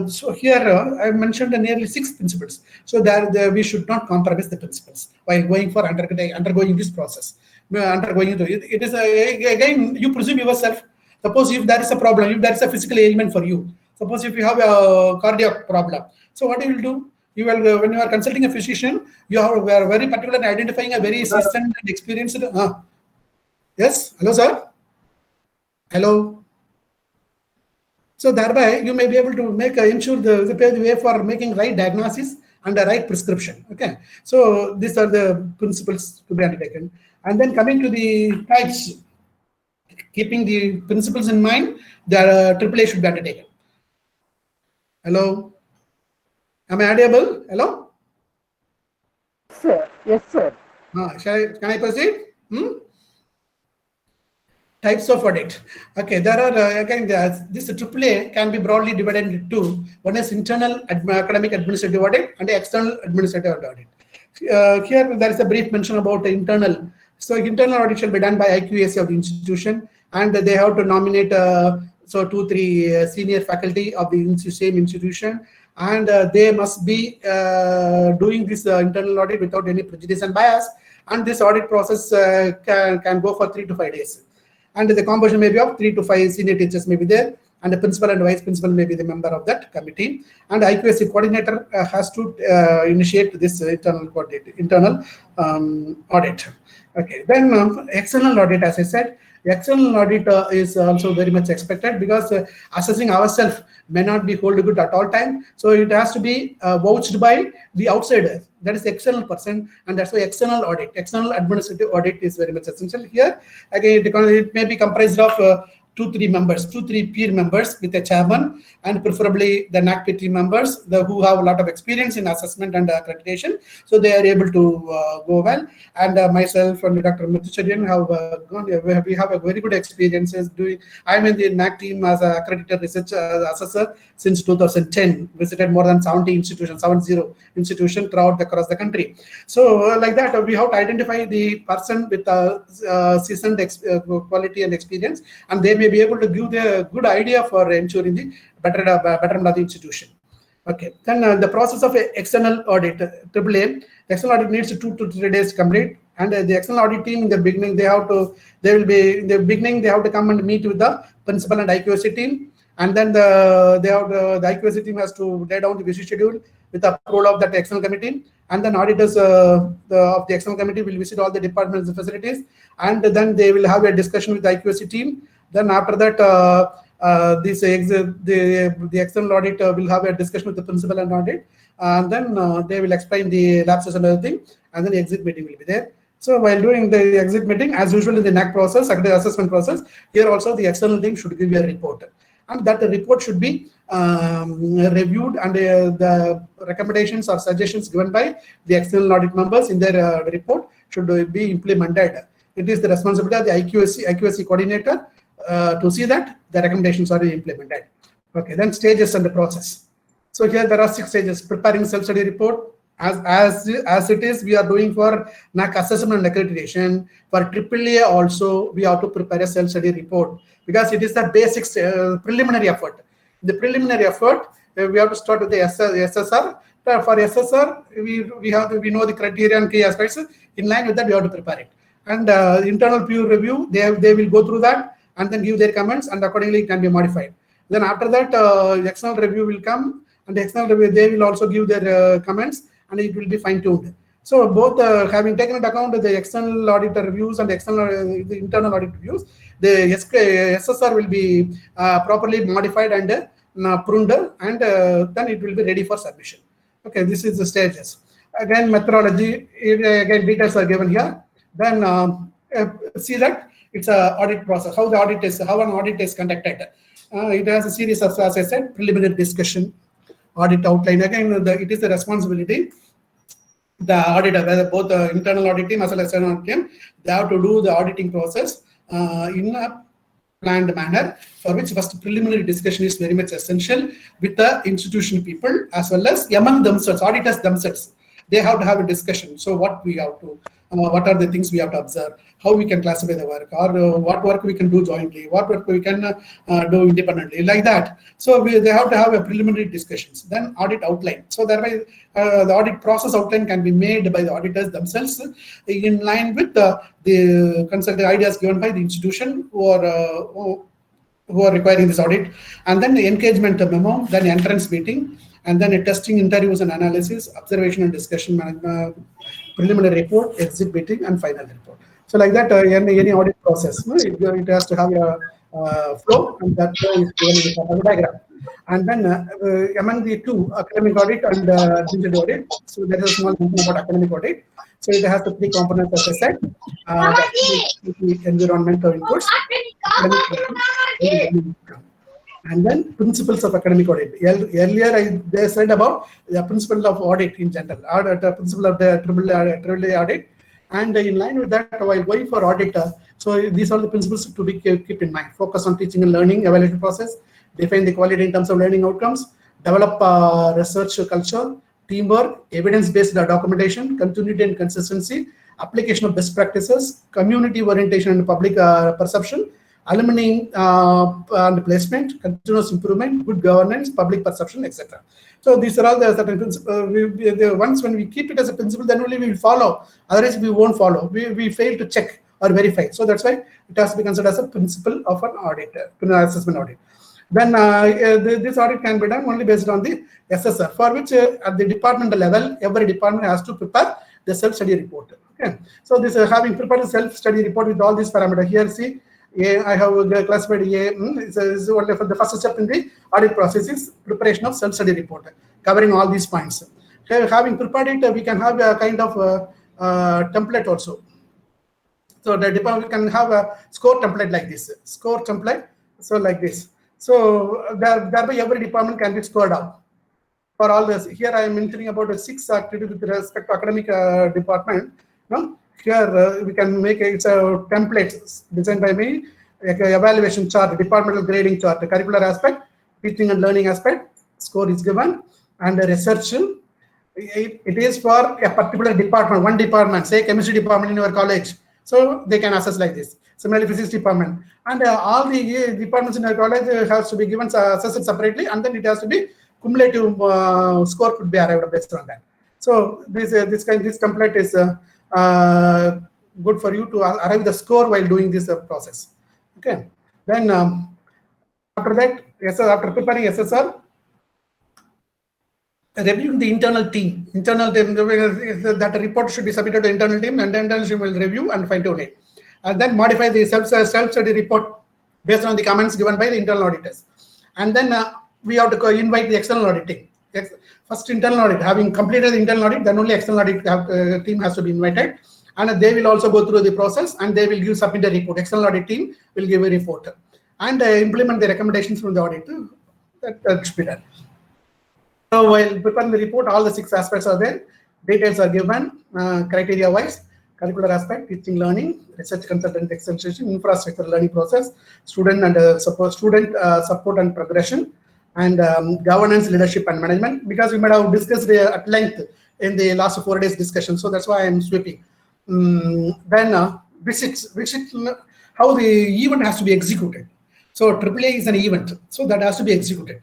So here I mentioned nearly 6 principles. So there we should not compromise the principles while going for undergoing this process. It is again, you presume yourself. Suppose if there is a problem, if there is a physical ailment for you, suppose if you have a cardiac problem, so what you will do? You will, when you are consulting a physician, we are very particular in identifying a very seasoned and experienced. Yes, hello, sir. Hello. So thereby, you may be able to ensure the way for making right diagnosis and the right prescription. Okay. So these are the principles to be undertaken. And then coming to the types, keeping the principles in mind, the AAA should be undertaken. Hello. Am I audible? Hello? Sir, yes, sir. Can I proceed? Types of audit. Okay, there are again this AAA can be broadly divided into 2. One is internal academic administrative audit and external administrative audit. Here there is a brief mention about the internal. So internal audit shall be done by IQAC of the institution, and they have to nominate 2-3 senior faculty of the same institution, and they must be doing this internal audit without any prejudice and bias. And this audit process can go for 3 to 5 days. And the composition may be of 3 to 5 senior teachers may be there, and the principal and vice principal may be the member of that committee. And IQAC coordinator has to initiate this internal audit. Okay, then external audit, as I said, the external audit is also very much expected, because assessing ourselves may not be hold good at all time. So it has to be vouched by the outsider, that is the external person, and that's why external audit, external administrative audit is very much essential here. Again, it may be comprised of two, three peer members with a chairman, and preferably the NACP team members who have a lot of experience in assessment and accreditation. So they are able to go well. And myself and Dr. Natrajan we have a very good experiences doing. I'm in the NAC team as an accredited research assessor since 2010. Visited more than 70 institutions throughout across the country. So like that, we have to identify the person with seasoned quality and experience, and they may be able to give the good idea for ensuring the betterment of the institution. Okay, then the process of external audit, AAA, the external audit needs 2 to 3 days to complete, and the external audit team in the beginning, they have to come and meet with the principal and IQAC team, and then the IQAC team has to lay down the busy schedule with the approval of that external committee, and then auditors of the external committee will visit all the departments and facilities, and then they will have a discussion with the IQAC team. Then after that, the external audit will have a discussion with the principal and audit, and then they will explain the lapses and everything, and then the exit meeting will be there. So while doing the exit meeting, as usual in the NAC process, assessment process, here also the external team should give you a report, and that report should be reviewed, and the recommendations or suggestions given by the external audit members in their report should be implemented. It is the responsibility of the IQAC coordinator to see that the recommendations are implemented. Okay, then stages and the process. So here there are 6 stages: preparing self-study report. As it is, we are doing for NAC assessment and accreditation. For AAA also, we have to prepare a self-study report because it is the basic preliminary effort. The preliminary effort, we have to start with the SSR. For SSR, we know the criteria and key aspects. In line with that, we have to prepare it. And internal peer review, they will go through that and then give their comments, and accordingly it can be modified. Then after that, external review will come, and the external review, they will also give their comments, and it will be fine-tuned. So both having taken into account the external auditor reviews and the internal audit reviews, the SSR will be properly modified and pruned, and then it will be ready for submission. Okay, this is the stages. Again, methodology, again details are given here. Then see that it's an audit process, how an audit is conducted. It has a series of, as I said, preliminary discussion, audit outline. Again, it is the responsibility, the auditor, whether both the internal audit team as well as external audit team, they have to do the auditing process in a planned manner, for which first preliminary discussion is very much essential with the institution people as well as among themselves, auditors themselves. They have to have a discussion. So what we have to, what are the things we have to observe, how we can classify the work, or what work we can do jointly, what work we can do independently, like that. So they have to have a preliminary discussions. Then audit outline. So thereby the audit process outline can be made by the auditors themselves in line with the consulted ideas given by the institution who are requiring this audit. And then the engagement memo, then the entrance meeting, and then a testing, interviews and analysis, observation and discussion, preliminary report, exit meeting, and final report. So like that, any audit process, it has to have a flow, and that flow is given in the diagram. And then among the two, academic audit and digital audit, so there is a small mention about academic audit. So it has the 3 components, as I said, the environmental inputs, and then principles of academic audit. Earlier, they said about the principle of audit in general, principle of the AAA audit, and in line with that, while going for audit, so these are the principles to be kept in mind. Focus on teaching and learning, evaluation process, define the quality in terms of learning outcomes, develop research culture, teamwork, evidence-based documentation, continuity and consistency, application of best practices, community orientation and public perception, alumni and placement, continuous improvement, good governance, public perception, etc. So these are all the certain principles. Once when we keep it as a principle, then only we will follow. Otherwise, we won't follow. We fail to check or verify. So that's why it has to be considered as a principle of an audit, assessment audit. Then this audit can be done only based on the SSR, for which at the departmental level, every department has to prepare the self-study report. Okay. So this having prepared a self-study report with all these parameters here, see, I have classified is only for the first step in the audit process is preparation of self-study report, covering all these points. Having prepared it, we can have a kind of template also. So the department can have a score template like this. Score template, So like this. So thereby every department can be scored up. For all this, here I am mentioning about the 6 activities with respect to academic department. No? Here we can make it's a template designed by me, like a evaluation chart, departmental grading chart, the curricular aspect, teaching and learning aspect, score is given, and the research. It is for a particular department, one department, say chemistry department in your college. So they can assess like this. Similarly, physics department. And all the departments in your college has to be given assessed separately, and then it has to be cumulative score could be arrived based on that. So this template is good for you to arrive the score while doing this process. Okay. Then after that, after preparing SSR, reviewing the internal team. That report should be submitted to the internal team, and the internal team will review and fine tune it, and then modify the self-study report based on the comments given by the internal auditors. And then we have to invite the external auditing. First internal audit, having completed the internal audit, then only external audit team has to be invited, and they will also go through the process, and they will submit a report. External audit team will give a report and implement the recommendations from the audit. That should be done. So while preparing the report, all the 6 aspects are there. Details are given, criteria-wise, curricular aspect, teaching, learning, research consultant extension, infrastructure, learning process, student support and progression, and governance, leadership, and management. Because we might have discussed at length in the last 4 days discussion, so that's why I am sweeping. Then visits, how the event has to be executed. So AAA is an event, so that has to be executed.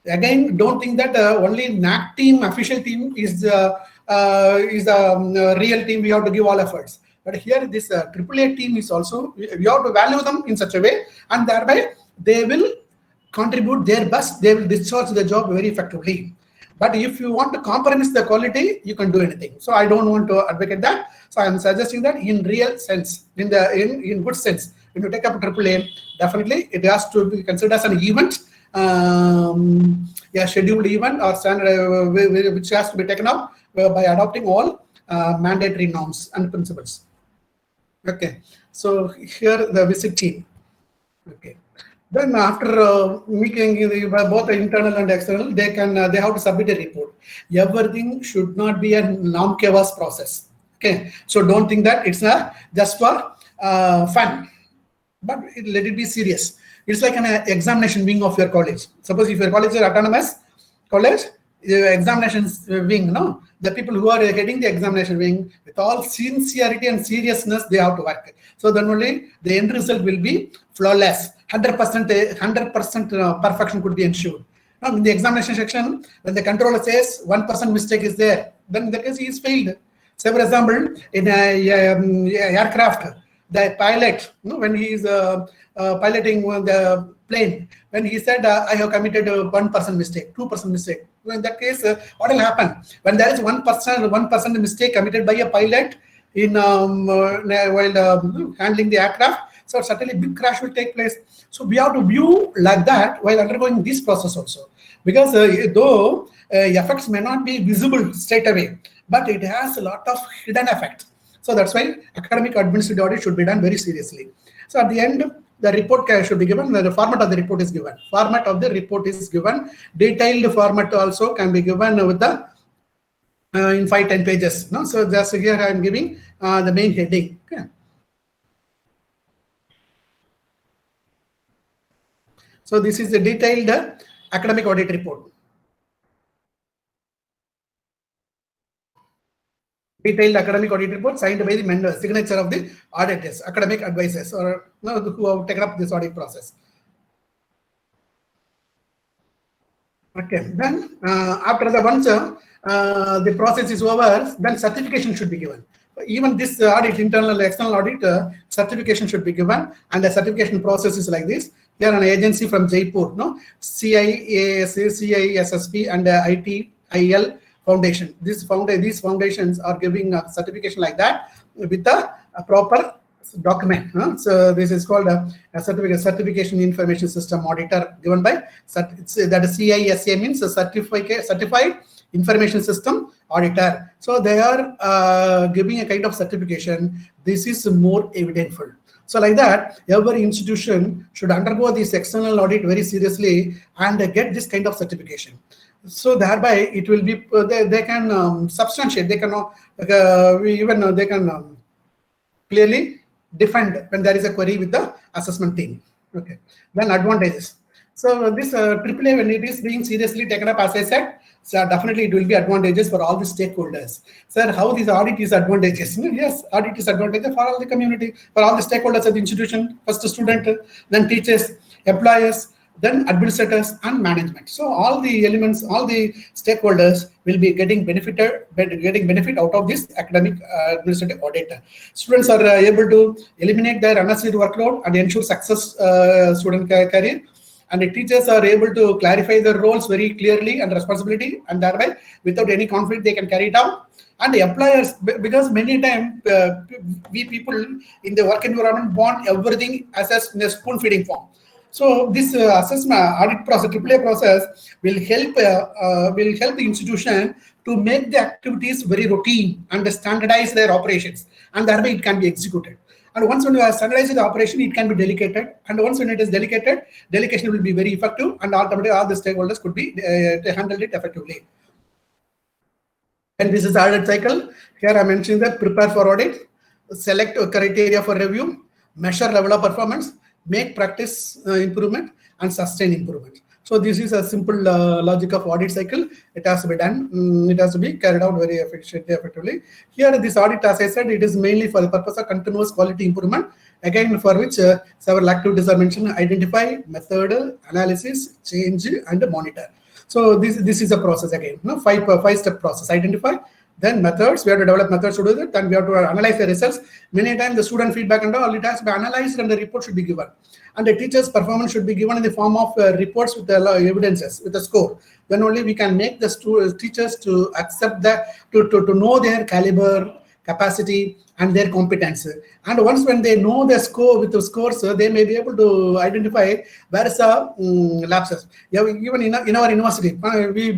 Again, don't think that only NAC team, official team is the real team. We have to give all efforts. But here, this AAA team is also, we have to value them in such a way, and thereby they will contribute their best. They will discharge the job very effectively. But if you want to compromise the quality, you can do anything. So I don't want to advocate that. So I am suggesting that in real sense, in good sense, when you take up AAA, definitely it has to be considered as an event. Scheduled event or standard which has to be taken up by adopting all mandatory norms and principles. Okay, so here the visit team. Okay, then after meeting both the internal and external, they have to submit a report. Everything should not be a non-chaos process. Okay, so don't think that it's just for fun, but let it be serious. It's like an examination wing of your college. Suppose if your college is autonomous college, the examinations wing, no, the people who are heading the examination wing with all sincerity and seriousness, they have to work. So then only the end result will be flawless. 100% perfection could be ensured. Now in the examination section, when the controller says 1% mistake is there, then in that case he is failed. Say for example, in aircraft, the pilot, when he is piloting the plane, when he said, I have committed 1% mistake, 2% mistake. In that case, what will happen? When there is 1% mistake committed by a pilot in while handling the aircraft, so certainly big crash will take place. So we have to view like that while undergoing this process also. Because though effects may not be visible straight away, but it has a lot of hidden effect. So that's why academic administrative audit should be done very seriously. So at the end, the report should be given. The format of the report is given. Format of the report is given. Detailed format also can be given with the in 5-10 pages. No, so just here I am giving the main heading. Okay. So this is the detailed academic audit report. Detailed academic audit report signed by the members, signature of the auditors, academic advisors, or who have taken up this audit process. Okay, then after once the process is over, then certification should be given. Even this audit, internal, external audit, certification should be given, and the certification process is like this. Here an agency from Jaipur, CISSP and ITIL Foundation. These foundations are giving a certification like that with a proper document. So this is called a certification information system auditor given by that CISA means a certified information system auditor. So they are giving a kind of certification. This is more evidentful. So like that, every institution should undergo this external audit very seriously and get this kind of certification. So thereby it will be, they can substantiate, they can they can clearly defend when there is a query with the assessment team. Okay, then advantages. So this AAA, when it is being seriously taken up, as I said, so definitely it will be advantages for all the stakeholders. Sir, how this audit is advantageous? Yes, audit is advantageous for all the community, for all the stakeholders of the institution, first the student, then teachers, employers, then administrators and management. So all the elements, all the stakeholders will be getting benefit out of this academic administrative audit. Students are able to eliminate their unnecessary workload and ensure success student career. And the teachers are able to clarify their roles very clearly and responsibility, and thereby without any conflict they can carry it out. And the employers, because many times we people in the work environment want everything as a spoon feeding form. So this assessment audit process, AAA process, will help the institution to make the activities very routine and standardize their operations, and thereby it can be executed. And once when you have standardized the operation, it can be delegated. And once when it is delegated, delegation will be very effective, and ultimately all the stakeholders could be handle it effectively. And this is audit cycle. Here I mentioned that prepare for audit, select criteria for review, measure level of performance, make practice improvement, and sustain improvement. So this is a simple logic of audit cycle. It has to be done. It has to be carried out very effectively. Here, this audit, as I said, it is mainly for the purpose of continuous quality improvement. Again, for which several activities are mentioned: identify, method, analysis, change, and monitor. So this is a process again. Five-step process: identify, then methods. We have to develop methods to do that. Then we have to analyze the results. Many times the student feedback and all, it has to be analyzed and the report should be given. And the teacher's performance should be given in the form of reports with the evidences, with the score. Then only we can make the teachers to accept that, to know their caliber, capacity, and their competence. And once when they know the score with the scores, they may be able to identify where is the lapses. Even in our university,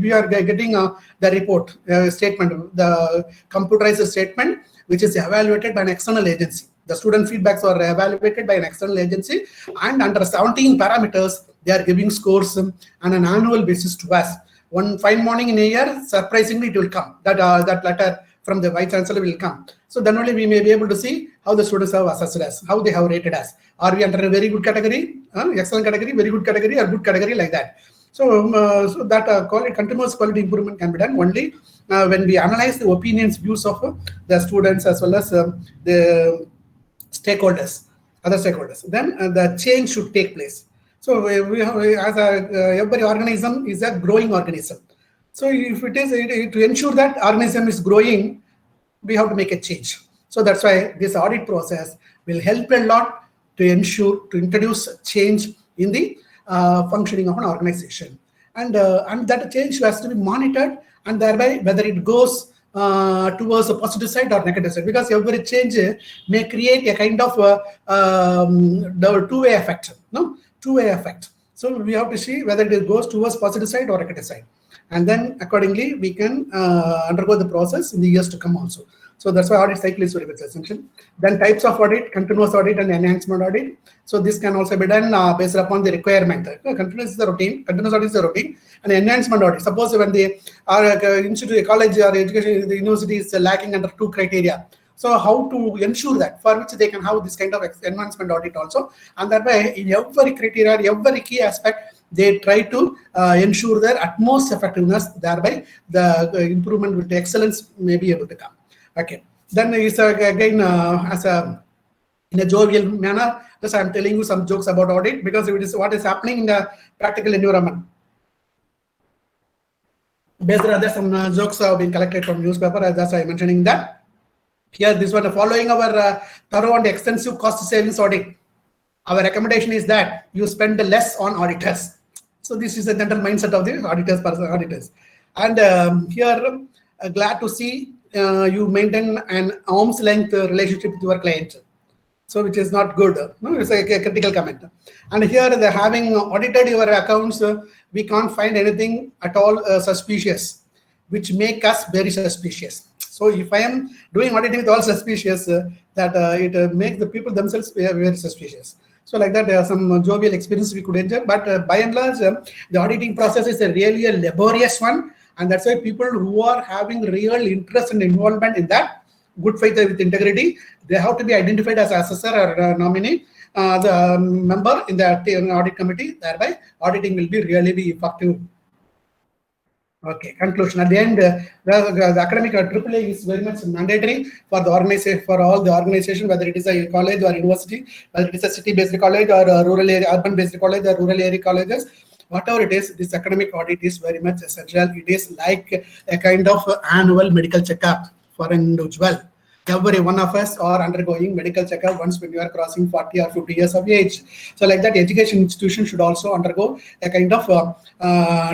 we are getting the report statement, the computerized statement, which is evaluated by an external agency. The student feedbacks are evaluated by an external agency, and under 17 parameters, they are giving scores on an annual basis to us. One fine morning in a year, surprisingly, it will come. That letter from the Vice Chancellor will come. So then only we may be able to see how the students have assessed us, how they have rated us. Are we under a very good category, excellent category, very good category, or good category, like that. So, so that continuous quality improvement can be done only when we analyze the opinions, views of the students as well as the stakeholders, other stakeholders. Then the change should take place. So every organism is a growing organism. So if it is to ensure that organism is growing, we have to make a change. So that's why this audit process will help a lot to ensure, to introduce change in the functioning of an organization. And that change has to be monitored, and thereby whether it goes towards a positive side or negative side, because every change may create a kind of two-way effect. Two-way effect. So we have to see whether it goes towards positive side or negative side, and then accordingly we can undergo the process in the years to come also. So that's why audit cycle is very much essential. Then types of audit: continuous audit and enhancement audit. So this can also be done based upon the requirement. Continuous is the routine, continuous audit is the routine, and enhancement audit. Suppose when the institute, college or education, the university is lacking under 2 criteria. So how to ensure that, for which they can have this kind of enhancement audit also, and that way in every criteria, every key aspect, they try to ensure their utmost effectiveness. Thereby the improvement with excellence may be able to come. Okay, then is again as a in a jovial manner, just I am telling you some jokes about audit, because it is what is happening in the practical environment. Based rather some jokes have been collected from newspaper, as I am mentioning that. Here, this one, following our thorough and extensive cost savings audit, our recommendation is that you spend less on auditors. So this is the general mindset of the auditors. And here, glad to see you maintain an arm's length relationship with your client. So which is not good. It's a critical comment. And here, the having audited your accounts, we can't find anything at all suspicious, which make us very suspicious. So if I am doing auditing with all suspicious, it makes the people themselves very suspicious. So like that, some jovial experience we could enjoy. But by and large, the auditing process is really a laborious one. And that's why people who are having real interest and involvement in that, good faith with integrity, they have to be identified as assessor or nominee, the member in the audit committee. Thereby, auditing will be really be effective. Okay, conclusion. At the end, the academic AAA is very much mandatory for the organization, for all the organization, whether it is a college or university, whether it is a city-based college or a rural area, urban-based college or rural area colleges. Whatever it is, this academic audit is very much essential. It is like a kind of annual medical checkup for an individual. Every one of us are undergoing medical checkup once when you are crossing 40 or 50 years of age. So like that, education institution should also undergo a kind of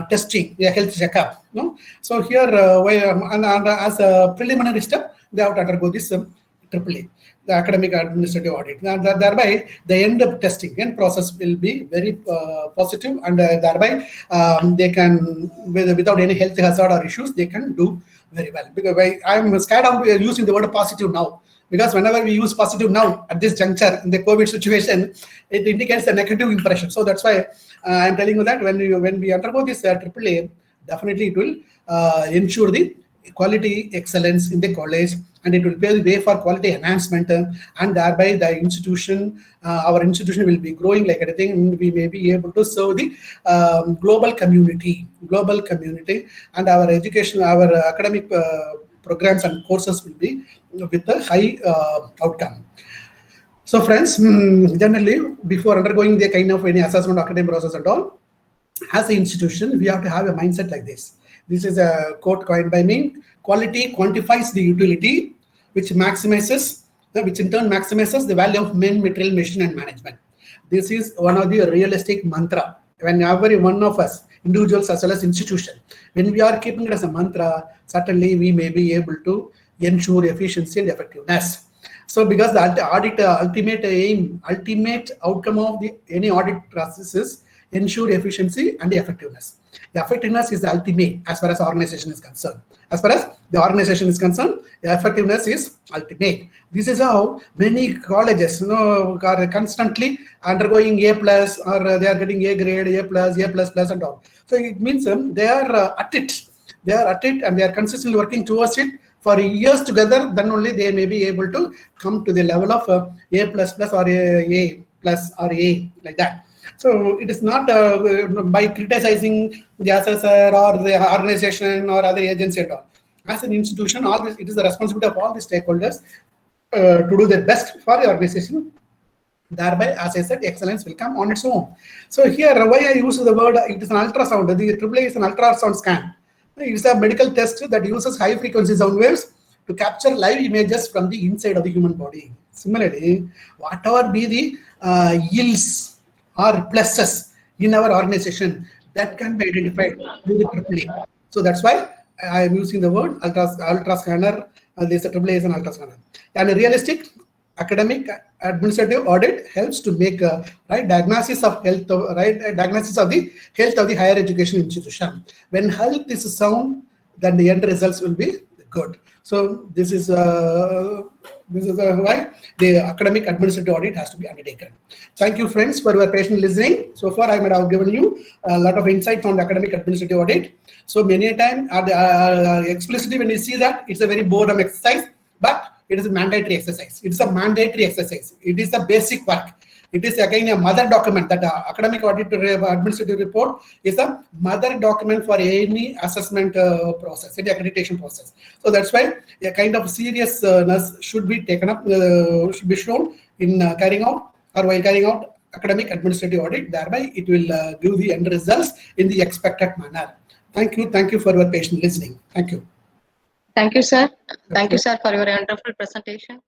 testing, a health checkup. No? So here, as a preliminary step, they have to undergo this AAA, the academic administrative audit. Thereby, the end process will be very positive, and thereby they can, without any health hazard or issues, they can do very well. Because I'm scared of using the word positive now, because whenever we use positive now at this juncture in the COVID situation, it indicates a negative impression. So that's why I'm telling you that when we undergo this AAA, definitely it will ensure the quality excellence in the college, and it will pave the way for quality enhancement, and thereby the institution, our institution will be growing like anything, and we may be able to serve the global community, and our education, our academic programs and courses will be with a high outcome. So friends, generally before undergoing the kind of any assessment academic process at all, as an institution, we have to have a mindset like this. This is a quote coined by me: quality quantifies the utility, which in turn maximizes the value of men, material, machine, and management. This is one of the realistic mantra. When every one of us, individuals as well as institution, when we are keeping it as a mantra, certainly we may be able to ensure efficiency and effectiveness. So because the audit ultimate aim, ultimate outcome of any audit process is ensure efficiency and effectiveness. The effectiveness is the ultimate as far as organization is concerned. As far as the organization is concerned, the effectiveness is ultimate. This is how many colleges, are constantly undergoing A+, or they are getting A grade, A+, A++, and all. So it means they are at it. They are at it, and they are consistently working towards it for years together. Then only they may be able to come to the level of A++ or A+, or A, like that. So it is not by criticizing the assessor or the organization or other agency at all. As an institution, it is the responsibility of all the stakeholders to do their best for the organization. Thereby, as I said, excellence will come on its own. So here, why I use the word, it is an ultrasound. The AAA is an ultrasound scan. It is a medical test that uses high frequency sound waves to capture live images from the inside of the human body. Similarly, whatever be the ills or pluses in our organization, that can be identified through the AAA. So that's why I am using the word ultra scanner. This AAA is an ultra scanner. And a realistic academic administrative audit helps to make a diagnosis of health, diagnosis of the health of the higher education institution. When health is sound, then the end results will be good. So this is why the academic administrative audit has to be undertaken. Thank you, friends, for your patient listening. So far, I might have given you a lot of insight on the academic administrative audit. So many a time, explicitly when you see that, it's a very boredom exercise, but it is a mandatory exercise. It's a mandatory exercise. It is a basic work. It is again a mother document. That academic audit administrative report is a mother document for any assessment process, any accreditation process. So that's why a kind of seriousness should be taken up, should be shown in carrying out or while carrying out academic administrative audit. Thereby, it will give the end results in the expected manner. Thank you. Thank you for your patient listening. Thank you. Thank you, sir. Thank you, sir, for your wonderful presentation.